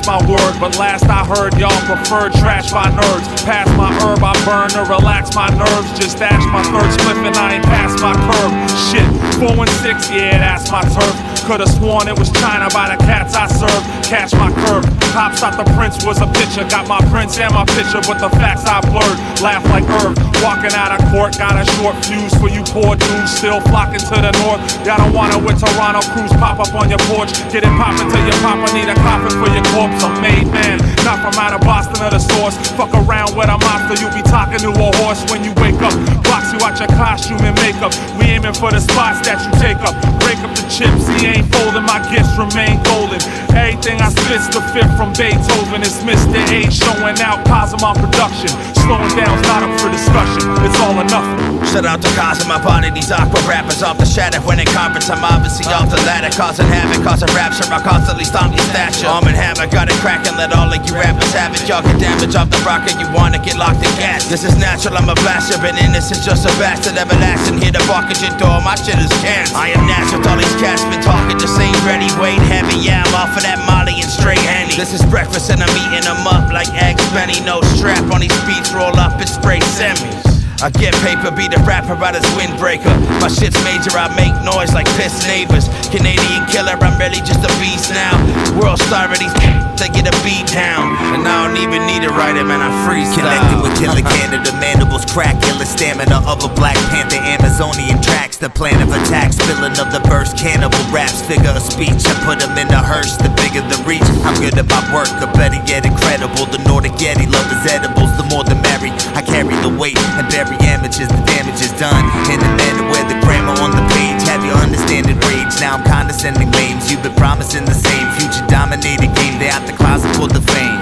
my word, but last I heard y'all preferred trash my nerves. Pass my herb, I burn to relax my nerves. Just dash my third spliff and I ain't past my curve. Shit, 4 and 6, yeah, that's my turf. Could've sworn it was China by the cats I serve. Catch my curve. Cops thought the prince was a picture. Got my prince and my picture, but the facts I blurred. Laugh like Irv. Walking out of court, got a short fuse for you poor dudes still flocking to the north. Y'all don't want it with Toronto crews pop up on your porch. Get it poppin' till your papa need a coffin for your corpse. A made man, not from out of Boston or the source. Fuck around with a monster, you be talking to a horse when you wake up. Box you out your costume and makeup. We aiming for the spots that you take up. Break up the chips, he ain't folding. My gifts remain golden. Everything I spit's the fifth from Beethoven. It's Mr. A showing out Cosm on production. Slowing down's not up for discussion. It's all or nothing. Shout out to Cosm, my body, these aqua rappers off the shadow. When in conference, I'm obviously off the ladder. Causing havoc, causing rapture. I constantly stomp your stature. Arm and hammer, got it cracking. Let all of you rappers have it. Y'all get damage off the rocket. You wanna get locked in gas. This is natural, I'm a blaster. Been innocent, just a bastard. Everlasting, here to bark at your door. My shit is cancer. I am natural, all these cats been talking. Just ain't ready, weight heavy. Yeah, I'm off of that Molly and straight Henny. This is breakfast and I'm eating them up like eggs Benny. No strap on these beats, roll up and spray semis. I get paper, be the rapper out his windbreaker. My shit's major, I make noise like pissed neighbors. Canadian killer, I'm really just a beast now. World star of these they get a beat down. And I don't even need a writer, man, I freestyle. Connected with Killer Canada, mandibles crack, killer stamina of a Black Panther, Amazonian tracks. The plan of attack, spilling of the burst, cannibal raps, figure of speech. I put them in a hearse, the bigger the reach. I'm good at my work, or better yet incredible. The Nordic Yeti, love is edibles, the more the merry. I carry the weight and bury amateurs, the damage is done. In the manner where the grammar on the page, have you understanding rage? Now I'm condescending lames, you've been promising the same. Future dominated game, they out the closet for the fame.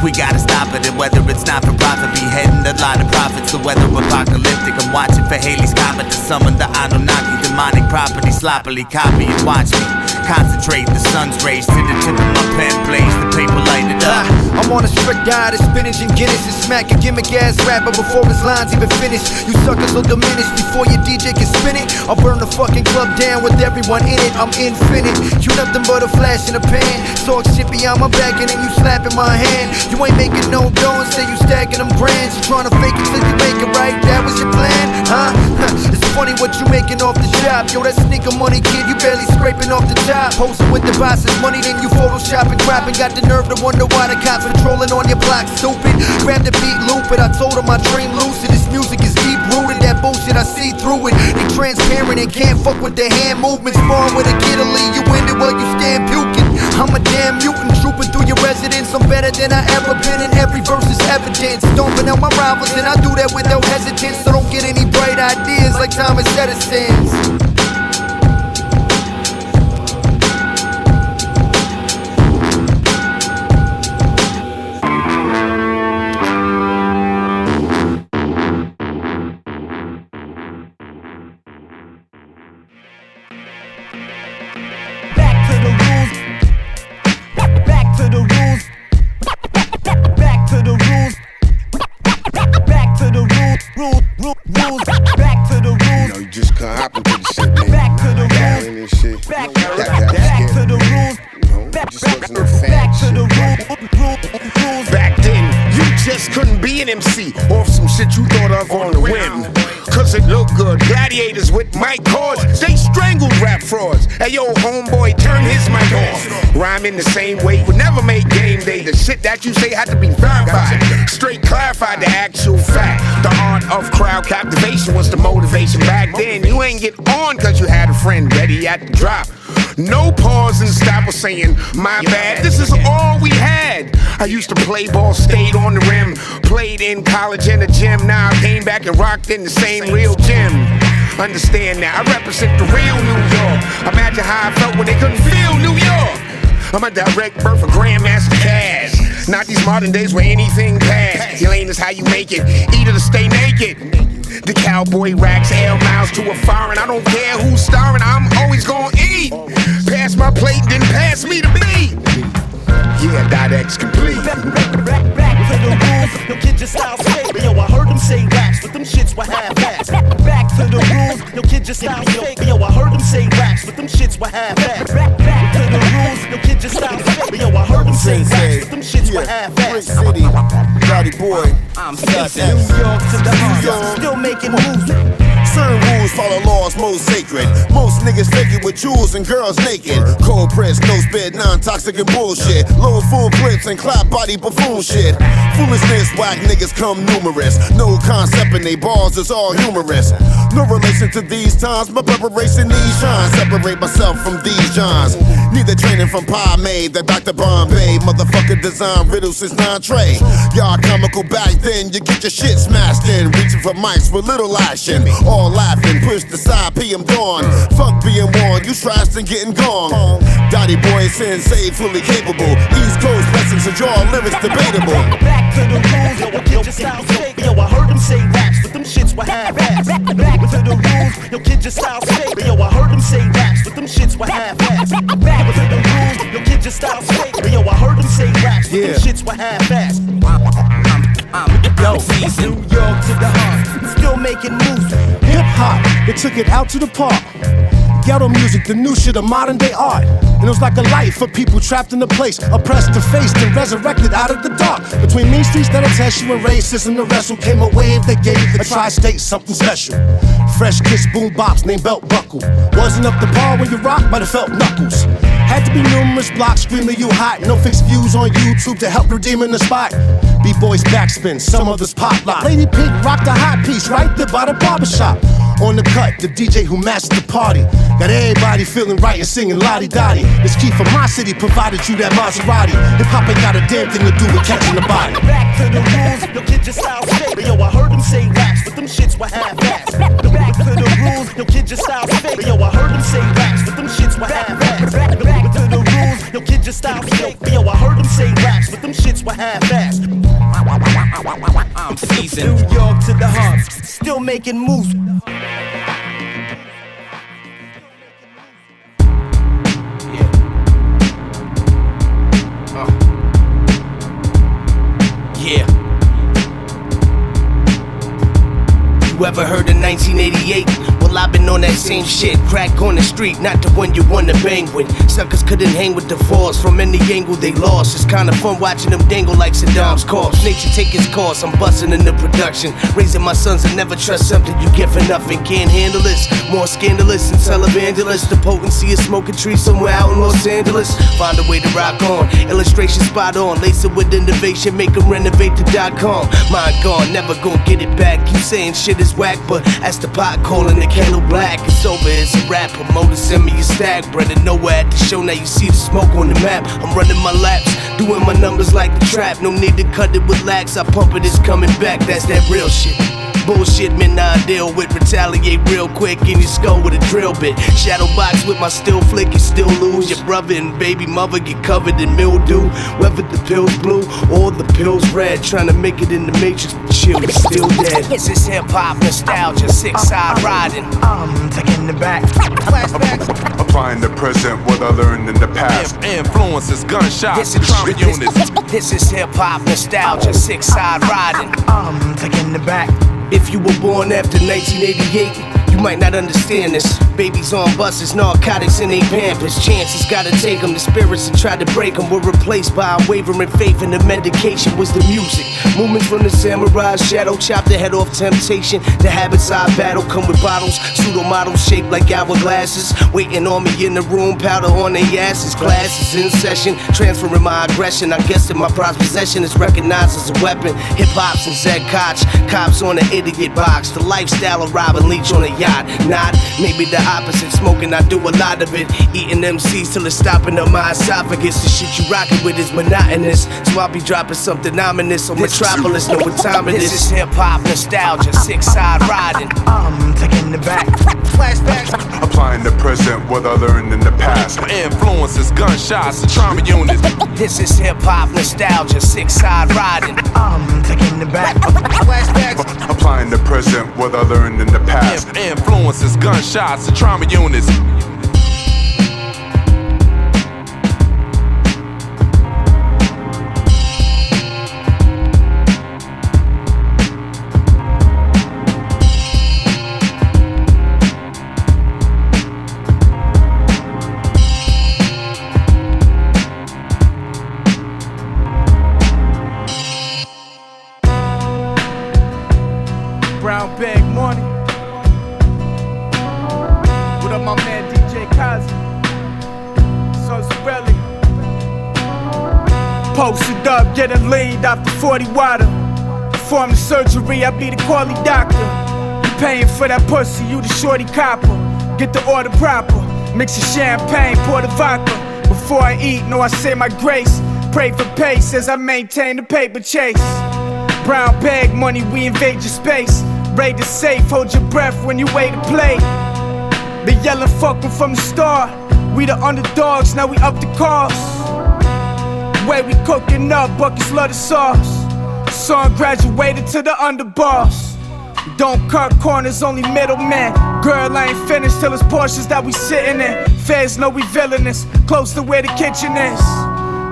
We gotta stop it, and whether it's not for profit, beheading a lot of profits. The weather apocalyptic, I'm watching for Haley's comet to summon the Anunnaki. Demonic property, sloppily copy and watch me concentrate. The sun's rays to the tip of my pen blaze, the paper lighted up. I'm on a strict diet of spinach and Guinness, and smack a gimmick ass rapper before his lines even finish. You suckers will diminish before your DJ can spin it. I'll burn the fucking club down with everyone in it. I'm infinite, you nothing but a flash in a pan. Talk shit behind my back and then you slapping my hand. You ain't making no dough and say you stacking them grands. You tryna fake it till you make it right, that was your plan, huh? It's funny what you making off the shop. Yo, that sneaker money kid, you barely scraping off the top. Posting with the boss's money, then you Photoshop and crap. And got the nerve to wonder why the cops patrolling on your block, stupid. Grab the beat, loop it, I told him I dream lucid. This music is deep rooted, that bullshit I see through it. They transparent and can't fuck with the hand movements. Born with a kid to leave you in it while you stand puking. I'm a damn mutant, trooping through your residence. I'm better than I ever been, and every verse is evidence. Stomping out my rivals, and I do that with no hesitance. So don't get any bright ideas like Thomas Edison's. MC off some shit you thought of on the whim. Cause it looked good. Gladiators with mic cords, they strangled rap frauds. Hey yo, homeboy, turn his mic off. Rhyme in the same way, would never make game day. The shit that you say had to be verified. Straight clarified the actual fact. The art of crowd captivation was the motivation back then. You ain't get on cause you had a friend ready at the drop. No pause and stop was saying, my bad, this is all we had. I used to play ball, stayed on the rim. Played in college in the gym. Now I came back and rocked in the same real gym. Understand that, I represent the real New York. Imagine how I felt when they couldn't feel New York. I'm a direct birth of Grandmaster Cash. Not these modern days where anything pass. Your lane is how you make it, eat it or stay naked. The cowboy racks, air miles to a foreign. I don't care who's starring, I'm always gonna eat. Pass my plate, then pass me the beat. Yeah, Sadat X complete. Back to the rules, yo kid just style fake. Yo, I heard them say raps, but them shits were half-assed. Back to the rules, yo kid just style fake. Yo, I heard them say raps, but them shits were half-assed. Back to the rules, yo kid just style fake. Yo, I heard them say raps, but were half-assed. City, Daddy Boy, I'm Sisson. New York to the heart, still making moves. Certain rules follow laws most sacred. Most niggas fake it with jewels and girls naked. Cold press, no spit, non-toxic and bullshit. Low full clips and clap body buffoon shit. Foolishness, whack niggas come numerous. No concept in they balls, it's all humorous. No relation to these times, my preparation needs shine. Separate myself from these Johns. Need the training from Pie Made, that Dr. Bombay. Motherfucker design riddles since 9-Trey. Y'all comical back then, you get your shit smashed in. Reaching for mics with little action. All laughing, pushed aside, PM dawn. Fuck being warned, you trashed and getting gone. Dotty Boy Sensei, fully capable. East Coast lessons to draw lyrics debatable. Back to the rules, yo, kid just style fake. Yo, I heard them say raps, but them shits were half-assed. Back to the rules, yo, kid just style fake. Yo, I heard them say raps, but them shits were half-assed. Back to the rules, yo, kid just style fake. Yo, I heard them say raps, but them shits were half-assed. Yo, New York to the heart, still making moves. Hip hop, they took it out to the park. Ghetto music, the new shit of modern day art. And it was like a light for people trapped in a place, oppressed and faced and resurrected out of the dark. Between mean streets that'll test you and racism to wrestle, came a wave that gave a tri-state something special. Fresh kiss boom bops named belt buckle. Wasn't up to par when you rock, might have felt knuckles. Had to be numerous blocks screaming you hot. No fixed views on YouTube to help redeeming the spot. B-boys backspin, some others pop lock. Lady Pink rocked a hot piece right there by the barbershop. On the cut, the DJ who mastered the party. Got everybody feeling right and singing lottie-dottie. This key from my city provided you that Maserati. Hip-hop ain't got a damn thing to do with catching the body. Back to the rules, yo, kid just style fake. Yo, I heard them say raps, but them shits were half-assed. Back to the rules, yo, kid just style fake. Yo, I heard them say raps, but them shits were half-assed. Back to the rules, yo, kid just style fake. Yo, I heard them say raps, but them shits were half-assed. I'm seasoned. New York to the heart, still making moves. Yeah. You ever heard of 1988? Well, I've been on that same shit. Crack on the street, not the one you wanna bang with. Suckers couldn't hang with the force. From any angle they lost. It's kinda fun watching them dangle like Saddam's corpse. Nature take its course, I'm busting in the production. Raising my sons and never trust something you get for nothing. Can't handle this, more scandalous than televangelist. The potency of smoking trees somewhere out in Los Angeles. Find a way to rock on, illustration spot on. Lace it with innovation, make them renovate the .com. Mind gone, never gon' get it back. Keep saying shit is whack, but as the pot calling the candle black, it's over, it's a rap. Promoter send me a stack, Brendan nowhere at the show, now you see the smoke on the map. I'm running my laps, doing my numbers like the trap. No need to cut it with lax, I pump it, it's coming back, that's that real shit. Bullshit, man, I deal with. Retaliate real quick in your skull with a drill bit. Shadow box with my still flick, you still lose. Your brother and baby mother get covered in mildew. Whether the pill's blue or the pill's red, trying to make it in the matrix, but chill, you still dead. This is hip hop nostalgia, 6-side riding. I'm taking it back. Flashbacks. Applying the present, what I learned in the past. Influences, gunshots, and trauma units. This is hip hop nostalgia, 6-side riding. I'm taking it back. If you were born after 1988, you might not understand this. Babies on buses, narcotics in they pampers. Chances gotta take them, the spirits that tried to break them were replaced by unwavering faith, and the medication was the music. Movements from the samurai shadow, chop the head off temptation. The habits I battle come with bottles, pseudo models shaped like hourglasses. Waiting on me in the room, powder on their asses. Classes in session, transferring my aggression. I guess that my prized possession is recognized as a weapon. Hip hop's and Zed Koch, cops on the idiot box. The lifestyle of Robin Leach on a yacht. Not maybe the opposite, smoking I do a lot of it. Eating MCs till it's stopping up my esophagus. The shit you rockin' with is monotonous, so I'll be dropping something ominous on Metropolis. Know what time it is. This is hip hop nostalgia, 6-side riding. I'm taking it back. Flashbacks. Applying the present, what I learned in the past. Influences, gunshots, and trauma units. This is hip hop nostalgia, 6-side riding. I'm taking it back. Flashbacks. Applying the present, what I learned in the past. Influences, gunshots, and trauma units. Posted up, getting leaned off the 40 water. Perform the surgery, I be the quality doctor. You paying for that pussy, you the shorty copper. Get the order proper, mix the champagne, pour the vodka. Before I eat, know I say my grace. Pray for pace as I maintain the paper chase. Brown bag money, we invade your space. Raid the safe, hold your breath when you wait to play. Been yelling fuckin' from the start. We the underdogs, now we up the cost. The way we cooking up, buckets love the sauce. Son graduated to the underboss. Don't cut corners, only middlemen. Girl, I ain't finished till it's Porsches that we sitting in. Feds know we villainous, close to where the kitchen is.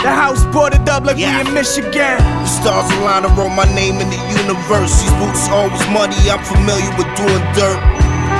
The house boarded up like we in Michigan. The stars align and wrote my name in the universe. These boots always muddy, I'm familiar with doing dirt.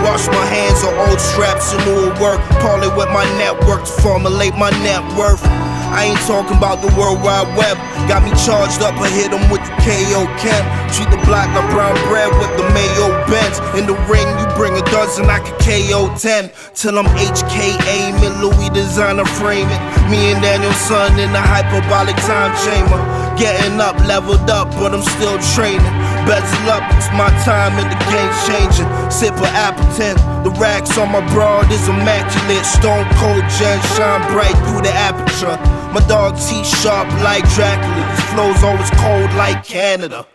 Wash my hands on old straps and new work. Parlay with my network to formulate my net worth. I ain't talking about the World Wide Web. Got me charged up, I hit them with the KO Kemp. Treat the block like brown bread with the Mayo Benz. In the ring, you bring a dozen, I can KO 10. Till I'm HK aiming, Louis designer framing. Me and Daniel's son in the hyperbolic time chamber. Getting up, leveled up, but I'm still training. Bezel up, it's my time and the game's changing. Sip of Appleton, the racks on my broad is immaculate. Stone cold gen, shine bright through the aperture. My dog T sharp like Dracula. His flow's always cold like Canada.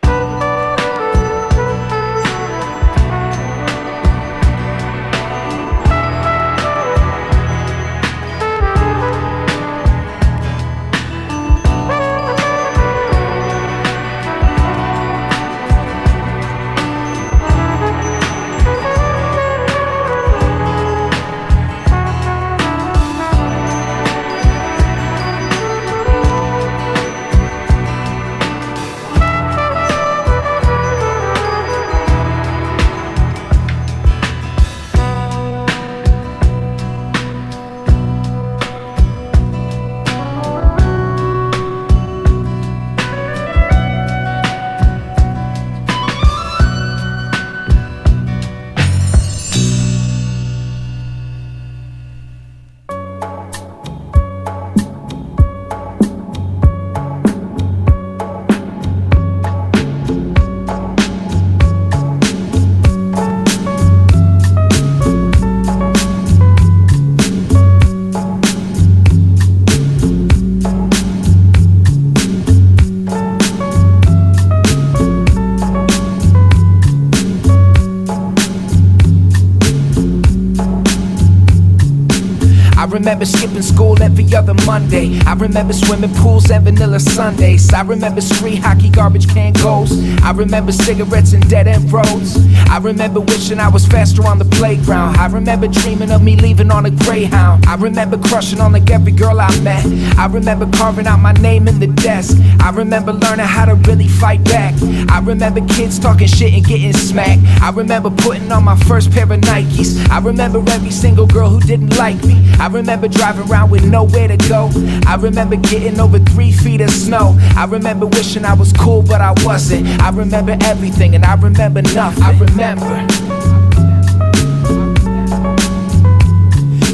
remember skipping school every other Monday. I remember swimming pools and vanilla Sundays. I remember street hockey, garbage can goals. I remember cigarettes and dead-end roads. I remember wishing I was faster on the playground. I remember dreaming of me leaving on a Greyhound. I remember crushing on like every girl I met. I remember carving out my name in the desk. I remember learning how to really fight back. I remember kids talking shit and getting smacked. I remember putting on my first pair of Nikes. I remember every single girl who didn't like me. I remember driving around with nowhere to go. I remember getting over 3 feet of snow. I remember wishing I was cool but I wasn't. I remember everything and I remember nothing. I remember.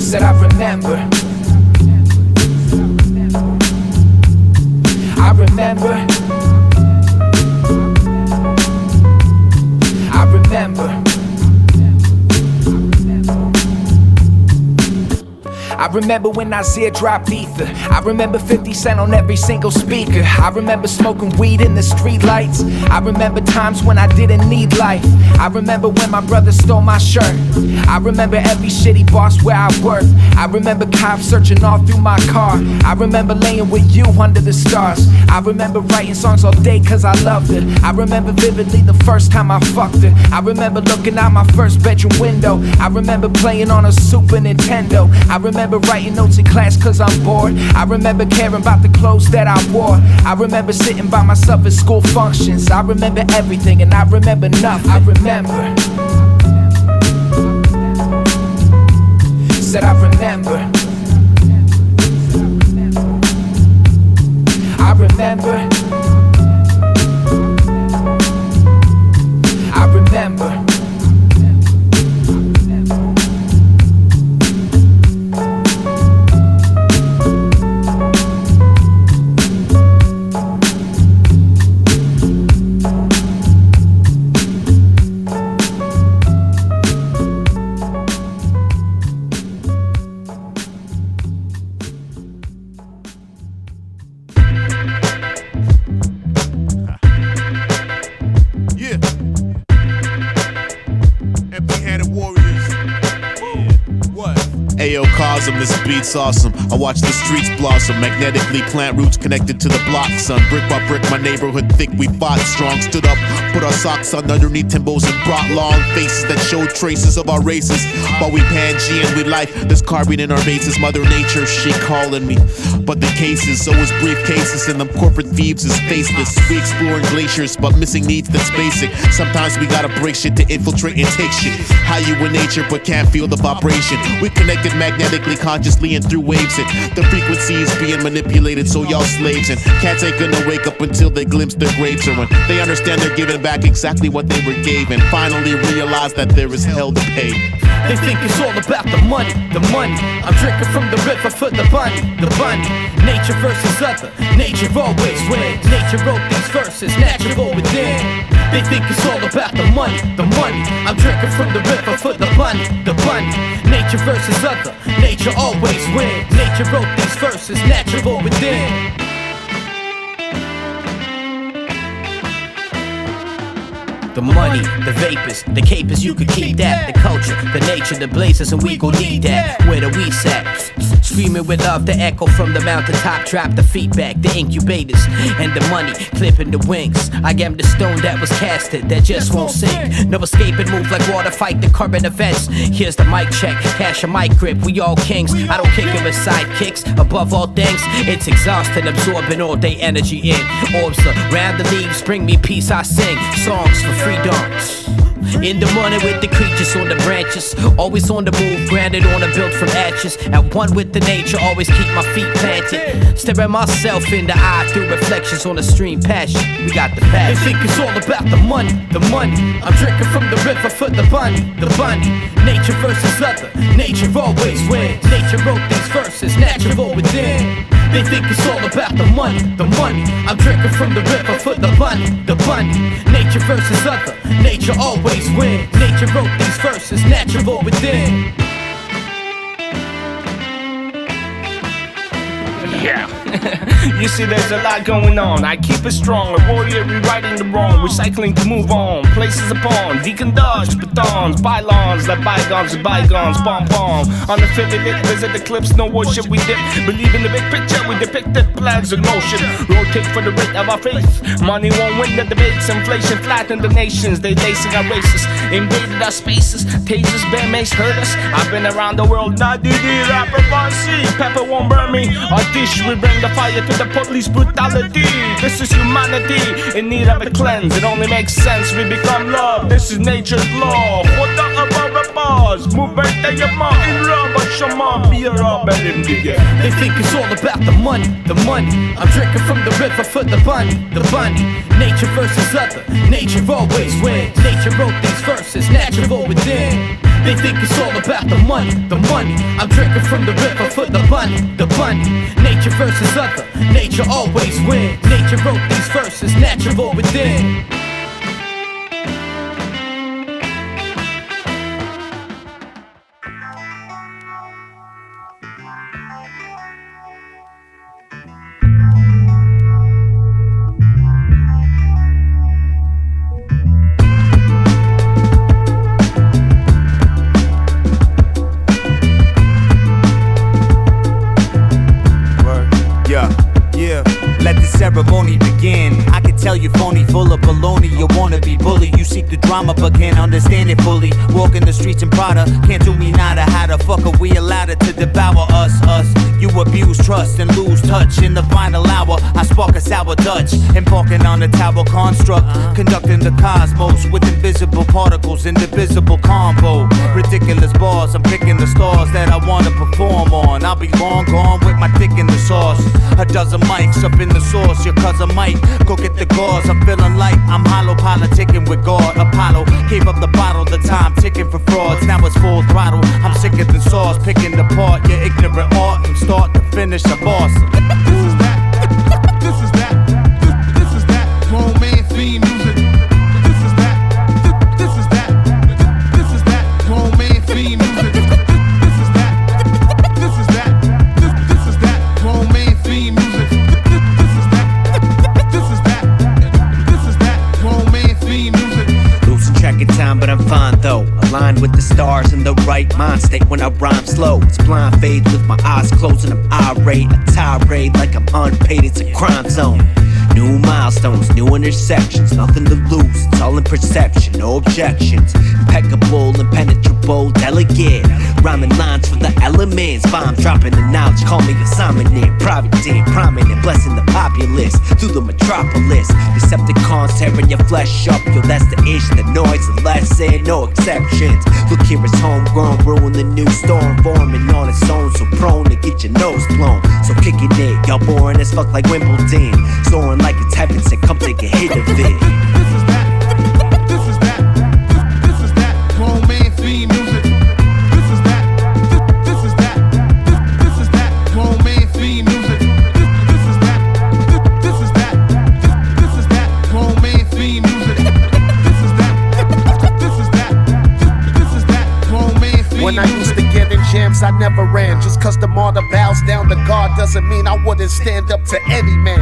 Said I remember. I remember. I remember. I remember when Isaiah dropped Ether. I remember 50 Cent on every single speaker. I remember smoking weed in the street lights. I remember times when I didn't need life. I remember when my brother stole my shirt. I remember every shitty boss where I worked. I remember cops searching all through my car. I remember laying with you under the stars. I remember writing songs all day cause I loved her. I remember vividly the first time I fucked her. I remember looking out my first bedroom window. I remember playing on a Super Nintendo. I remember writing notes in class cause I'm bored. I remember caring about the clothes that I wore. I remember sitting by myself at school functions. I remember everything and I remember nothing. I remember. Said I remember. I remember. I remember. Ayo Cosm, this beat's awesome. I watch the streets blossom, magnetically plant roots connected to the block, son. Brick by brick, my neighborhood thick, we fought strong. Stood up, put our socks on underneath Timbos and brought long faces that showed traces of our races. While we Pangea and we life, there's carbon in our bases. Mother Nature, she calling me. But the cases, so is briefcases, and them corporate thieves is faceless. We exploring glaciers, but missing needs that's basic. Sometimes we gotta break shit to infiltrate and take shit. How you in nature, but can't feel the vibration. We connected magnetically, consciously, and through waves. And the frequencies being manipulated, so y'all slaves. And cats ain't gonna wake up until they glimpse their graves, or when they understand they're giving back exactly what they were gave, and finally realize that there is hell to pay. They think it's all about the money, the money. I'm drinking from the river for the bunny, the bunny. Nature versus other, nature always wins. Nature wrote these verses, natural within. They think it's all about the money, the money. I'm drinking from the river for the bunny, the bunny. Nature versus other, nature always wins. Nature wrote these verses, natural within. The money, the vapors, the capers, you could keep that. The culture, the nature, the blazers, and we gon' need that. Where the we sat, screaming with love, the echo from the mountaintop. Trap the feedback, the incubators, and the money clipping the wings. I am the stone that was casted, that just won't sink. No escaping, move like water, fight the current events. Here's the mic check, cash a mic grip, we all kings. I don't kick it with sidekicks, above all things. It's exhausting, absorbing all day energy in. Orbs around the leaves, bring me peace, I sing songs for freedom. In the morning with the creatures on the branches, always on the move, grounded on a built from ashes. At one with the nature, always keep my feet planted. Staring myself in the eye through reflections on the stream passion. We got the passion. They think it's all about the money, the money. I'm drinking from the river for the bunny, the bunny. Nature versus other, nature always wins. Nature wrote these verses, natural within. They think it's all about the money, the money. I'm drinking from the river for the bunny, the bunny. Nature versus other, nature always wins. Nature wrote these verses, natural within. Yeah. You see, there's a lot going on. I keep it strong, a warrior rewriting the wrong, recycling to move on. Places upon, deacon dodge, batons, pylons, let bygones be bygones, pom pom. Unaffiliated, visit the clips, no worship we dip. Believe in the big picture, we depicted plans in motion. Rotate for the rate of our faith. Money won't win the debates, inflation flattened the nations. They lacing our races, invaded our spaces. Tasers, bear mace hurt us. I've been around the world, not DD, rapper, see. Pepper won't burn me. Our dish, we bring the fire to the police brutality. This is humanity in need of a cleanse. It only makes sense we become love. This is nature's law. What the above a bars? Move back to your mom. In love, but shaman, be a robber in the game. They think it's all about the money, the money. I'm drinking from the river for the bunny, the bunny. Nature versus other, nature always wins. Nature wrote these verses, natural within. They think it's all about the money, the money. I'm drinking from the river for the bunny, the bunny. Nature versus other, nature always wins. Nature wrote these verses, natural within. Ceremony begin. I can tell you phony, full of baloney. You wanna be bully, you seek the drama but can't understand it fully. Walking the streets in Prada, can't do me nada. How the fuck are we allowed it to devour us? You abuse trust and lose touch. In the final hour, I spark a sour Dutch. Embarking on a tower construct, conducting the cosmos with invisible particles, indivisible combo. Ridiculous bars, I'm picking the stars that I wanna perform on. I'll be long gone with my dick in the sauce. A dozen mics up in the sauce, your cousin might go get the gauze. I'm feeling like I'm hollow politicking with God. Apollo gave up the bottle, the time ticking for frauds. Now it's full throttle, I'm sicker than sauce, picking apart your ignorant art from start to finish. I'm awesome. This is that, this is that, this is that grown man theme music. This is that, this is that, this is that grown man theme music. This is that, this is that, this is that grown man theme music. This is that, this is that, this is that grown man theme music. Losing track of time, but I'm fine though. aligned with the stars in the right mind state when I rhyme slow. It's blind fades with my eyes closed and I'm irate. A tirade like I'm unpaid, it's a crime zone. New milestones, new intersections, nothing to lose, it's all in perception, no objections. Impeccable, impenetrable, delicate, rhyming lines for the elements. Bomb dropping the knowledge, call me a Simon, private team, prominent, blessing the populace through the metropolis. Decepticons tearing your flesh up, yo, that's the ish, the noise, the lesson, no exceptions. Look here, it's homegrown, brewing the new storm, forming on its own, so prone to get your nose blown. So kicking it, y'all boring as fuck like Wimbledon, soaring like it's heaven, said come take a hit of it. This is that grown man theme music. This is that grown man theme music. This is that grown man theme music. This is that grown man theme music. When I used to get in jams, I never ran. Just cause the martyr bows down to God doesn't mean I wouldn't stand up to any man.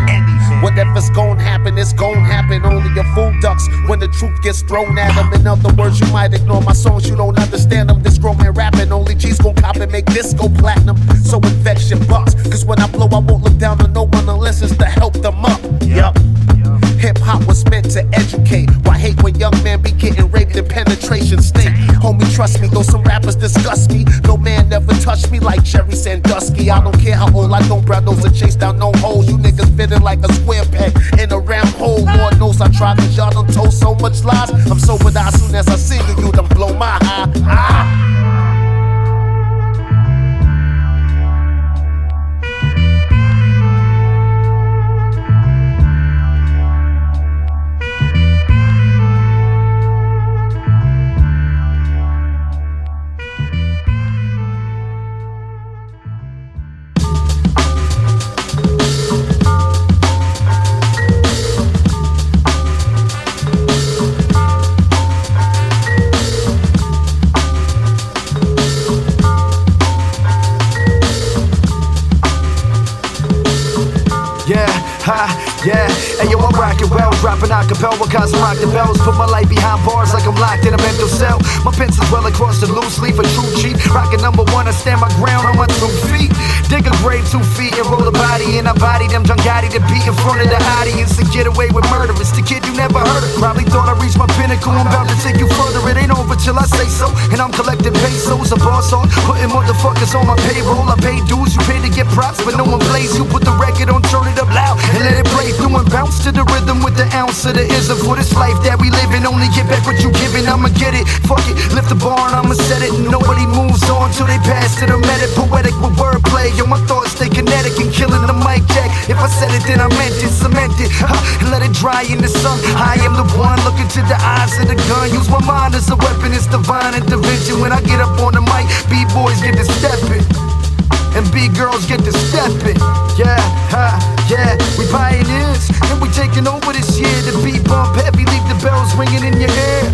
Whatever's gon' happen, it's gon' happen. Only a fool ducks when the truth gets thrown at him. In other words, you might ignore my songs, you don't understand them. This grown man rapping, only G's gon' cop and make this go platinum. So invest your bucks, cause when I blow, I won't look down on no one unless it's to help them up. Yup. Hip hop was meant to educate. Why hate when young men be getting raped in penetration state? Homie, trust me, though some rappers disgust me, no man never touched me like Jerry Sandusky. I don't care how old, I don't brown nose and chase down no holes. You niggas fitting like a square peg in a round hole. Lord knows I tried, cause y'all done told so much lies. I'm sober now, as soon as I see you, you done blow my high. Yeah, hey yo, I'm rockin' well, dropping acapella, cause I rock the bells. Put my life behind bars like I'm locked in a mental cell. My pencil's well across the loose leaf, a true cheat. Rockin' number one, I stand my ground on my 2 feet. Dig a grave 2 feet and roll a body in. I body them Jungotti to beat in front of the audience and get away with murder. It's the kid you never heard of. Probably thought I reached my pinnacle, I'm about to take you further. It ain't over till I say so, and I'm collecting pesos. A boss on, putting motherfuckers on my payroll. I pay dues, you pay to get props, but no one plays. You put the record on, turn it up loud, and let it play through and bounce to the rhythm with the ounce of the ism. For this life that we live in, only get back what you giving. I'ma get it, fuck it, lift the bar and I'ma set it. Nobody moves on till they pass to the meta. Poetic with wordplay, yo, my thoughts stay kinetic and killing the mic jack. If I said it, then I meant it, cement it, and let it dry in the sun. I am the one, look into the eyes of the gun. Use my mind as a weapon, it's divine intervention. When I get up on the mic, B-boys get to stepping, and B-girls get to stepping. Yeah, yeah, we pioneers, and we taking over this year. The beat bump heavy, leave the bells ringing in your ear.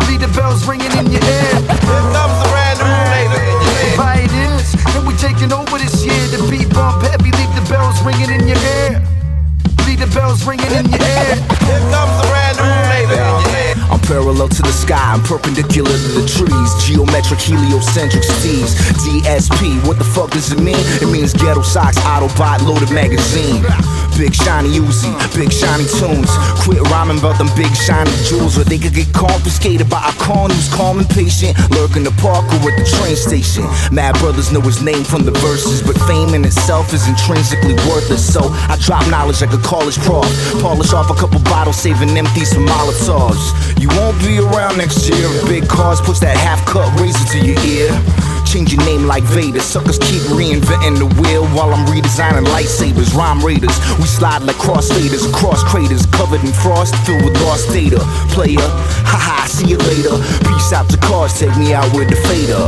Leave the bells ringing in your ear. Here comes the random flavor in your ear. Pioneers, and we taking over this year. The beat bump heavy, leave the bells ringing in your ear. Leave the bells ringing in your ear. Here comes the random flavor in your ear. I'm parallel to the sky, I'm perpendicular to the trees. Geometric heliocentric steeds. DSP, what the fuck does it mean? It means Ghettosocks, Autobot, loaded magazine. Big shiny Uzi, big shiny tunes. Quit rhyming about them big shiny jewels, or they could get confiscated by a con who's calm and patient, lurking the park or at the train station. Mad brothers know his name from the verses, but fame in itself is intrinsically worthless. So I drop knowledge like a college prof, polish off a couple bottles, saving empties for Molotovs. You won't be around next year. Big cars push that half-cut razor to your ear. Change your name like Vader. Suckers keep reinventing the wheel while I'm redesigning lightsabers. Rhyme raiders, we slide like crossfaders across craters covered in frost, filled with lost data. Player, haha, see you later. Peace out to cars, take me out with the fader.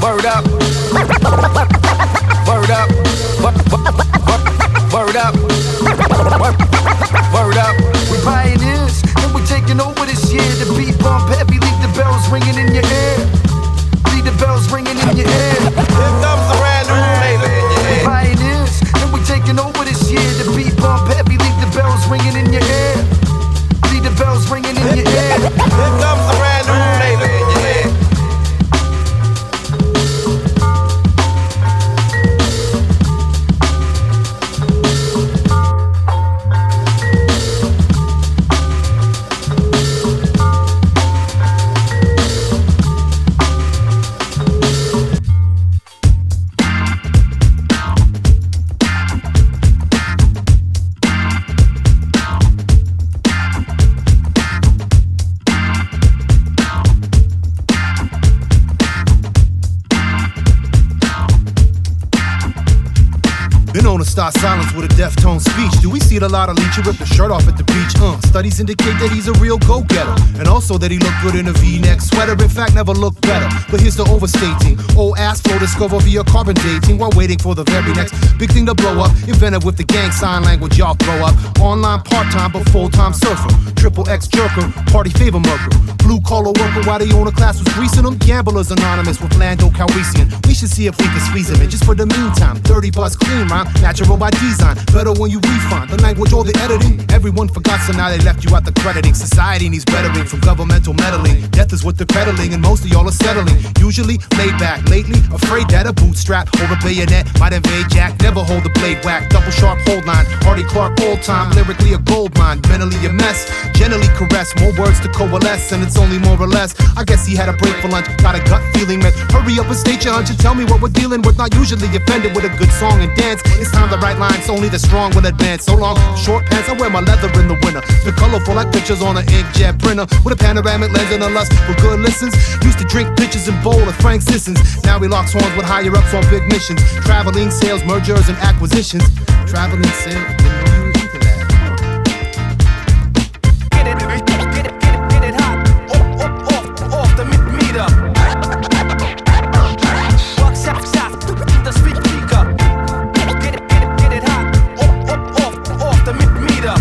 Word up. Word up. Word up. Word up. We pioneers, and we taking over this year. The beat bump heavy, leave the bells ringing in your ear. Leave the bells ringing in your ear. Here comes the random flavor in your ear. Pioneers, and we taking over this year. The beat bump heavy, leave the bells ringing in your ear. Leave the bells ringing in your ear. Here comes the random flavor Rockstar silence with a deaf-tone speech. Do we see a lot of leech who rip the shirt off at the beach? Studies indicate that he's a real go-getter, and also that he looked good in a V-neck sweater. In fact, never looked better. But here's the overstating. Old ass flow discover via carbon dating while waiting for the very next big thing to blow up. Invented with the gang sign language y'all throw up. Online part-time but full-time surfer. Triple X jerker, party favor murker. Blue collar worker while the owner class was greasing them. Gamblers anonymous with Lando Calrissian. We should see if we can squeeze him in just for the meantime. 30 bucks clean rhyme, natural by design. Better when you refine the language or the editing. Everyone forgot, so now they left you out the crediting. Society needs bettering from governmental meddling. Death is what they're peddling, and most of y'all are settling. Usually laid back, lately afraid that a bootstrap or a bayonet might invade Jack. Never hold the blade whack, double sharp hold line. Artie Clark old time, lyrically a gold mine. Mentally a mess, generally caress. More words to coalesce, and it's only more or less. I guess he had a break for lunch, got a gut feeling that hurry up and state your hunch and tell me what we're dealing with. Not usually offended with a good song and dance. It's time to write lines, only the strong will advance. So long, short pants, I wear my leather in the winter. It's been colorful like pictures on an inkjet printer with a panoramic lens and a lust for good listens. Used to drink pitchers in bowl of Frank Sissons. Now he locks horns with higher ups on big missions. Traveling sales, mergers, and acquisitions. Traveling sales, didn't know you were into that. Get it hot, off the meter. Buck shots through the speaker. Get it hot, off the meter.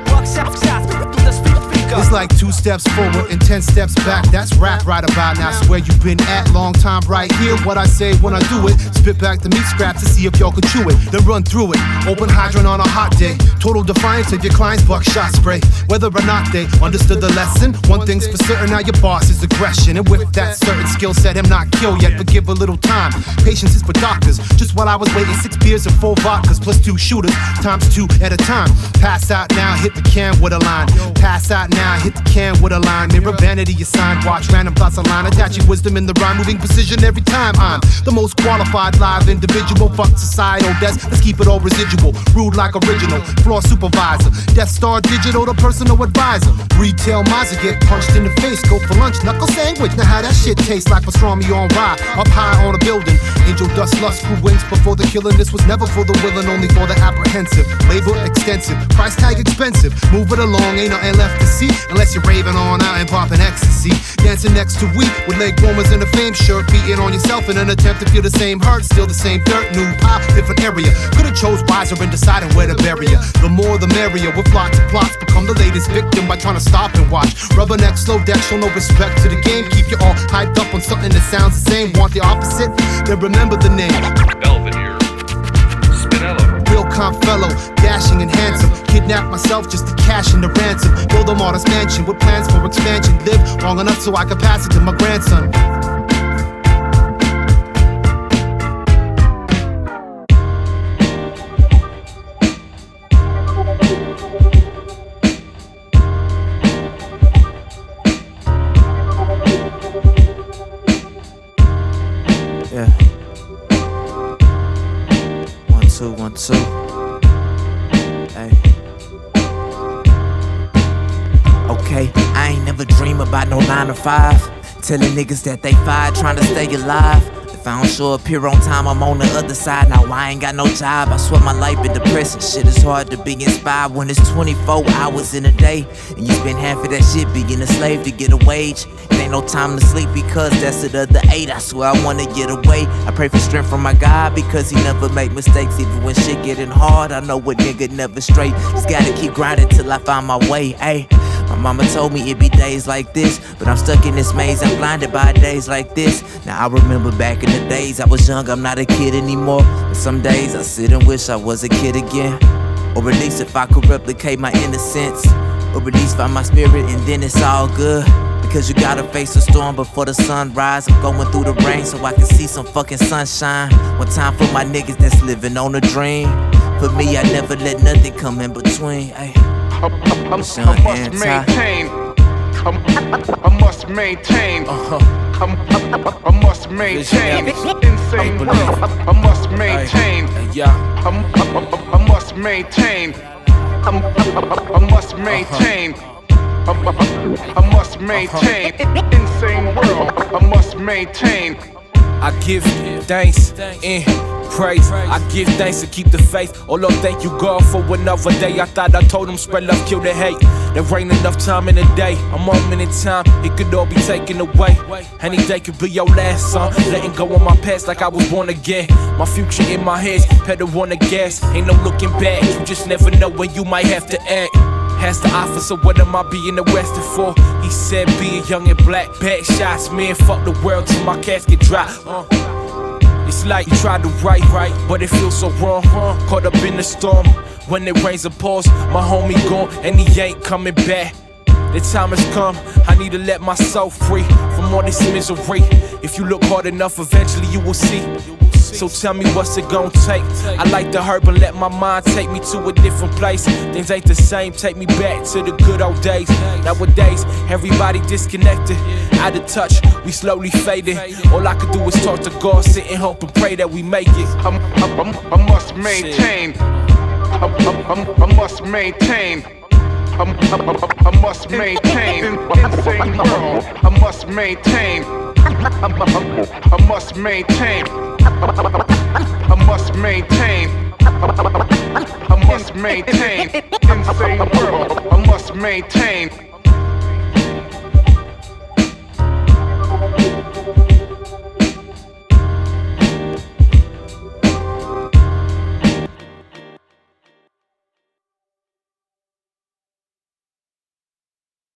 Buck shots through the speaker. It's like 2 steps forward and 10 steps back. That's rap right about now. So where you been at? Long time right here. What I say when I do it. Spit back the meat scraps to see if y'all can chew it. Then run through it. Open hydrant on a hot day. Total defiance of your client's buckshot spray. Whether or not they understood the lesson. One thing's for certain, now your boss is aggression. And with that certain skill set, him not kill yet, but give a little time. Patience is for doctors. Just while I was waiting, 6 beers and 4 vodkas plus 2 shooters. Times 2 at a time. Pass out now, hit the can with a line. Pass out now, hit the can with a line. Mirror vanity assigned, watch random thoughts align. Attaching wisdom in the rhyme, moving precision every time. I'm the most qualified live individual. Fuck societal deaths, let's keep it all residual. Rude like original, floor supervisor. Death Star Digital, the personal advisor. Retail Mizery, get punched in the face. Go for lunch, knuckle sandwich. Now how that shit tastes like pastrami on rye. Up high on a building, angel dust, lust, screw wings. Before the killing, this was never for the willing, only for the apprehensive. Labor extensive, price tag expensive. Move it along, ain't nothing left to see. Unless you're raving on out and popping ecstasy. Dancing next to we with leg warmers in a fame shirt. Beating on yourself in an attempt to feel the same hurt. Still the same dirt, new pop, different area. Could've chose wiser in deciding where to bury ya. The more the merrier, with lots of plots. Become the latest victim by trying to stop and watch. Rubberneck, slow deck, show no respect to the game. Keep you all hyped up on something that sounds the same. Want the opposite? Then remember the name Belvedere, Spinello, real calm fellow, dashing and handsome. Kidnap myself just to cash in the ransom. Build a modest mansion with plans for expansion. Live long enough so I can pass it to my grandson. Yeah. 1, 2, 1, 2. Hey. Okay, I ain't never dream about no 9 to 5. Telling niggas that they fired, trying to stay alive. If I don't show up here on time, I'm on the other side. Now I ain't got no job, I swear my life been depressing. Shit is hard to be inspired when it's 24 hours in a day. And you spend half of that shit being a slave to get a wage. It ain't no time to sleep because that's at the other 8. I swear I wanna get away. I pray for strength from my God because he never make mistakes. Even when shit getting hard, I know what nigga never straight. Just gotta keep grinding till I find my way, ayy. My mama told me it'd be days like this, but I'm stuck in this maze, I'm blinded by days like this. Now I remember back in the days I was young, I'm not a kid anymore. But some days I sit and wish I was a kid again. Or at least if I could replicate my innocence. Or at least find my spirit and then it's all good. Because you gotta face a storm before the sunrise. I'm going through the rain so I can see some fucking sunshine. One time for my niggas that's living on a dream. For me, I never let nothing come in between. Ay. I must maintain. I must maintain. I must maintain. Insane world. I must maintain. I must maintain. I must maintain. I must maintain. Insane world. I must maintain. I give thanks and praise. I give thanks and keep the faith. Oh Lord, thank you God for another day. I thought I told him spread love, kill the hate. There ain't enough time in the day. A moment in time, it could all be taken away. Any day could be your last song. Letting go of my past like I was born again. My future in my head, pedal on the gas. Ain't no looking back. You just never know when you might have to act. Has the offer, so what am I being arrested for? He said being young and black, bad shots, man, fuck the world till my casket drop. It's like you tried to write, but it feels so wrong. Caught up in the storm, when it rains and pours. My homie gone, and he ain't coming back. The time has come, I need to let my soul free from all this misery. If you look hard enough, eventually you will see. So tell me what's it gon' take. I like the herb and let my mind take me to a different place. Things ain't the same, take me back to the good old days. Nowadays, everybody disconnected, out of touch, we slowly fading. All I could do is talk to God, sit and hope and pray that we make it. I must maintain. I must maintain. I must maintain. Insane world. I must maintain. I must maintain. I must maintain. I must maintain. Insane world. I must maintain.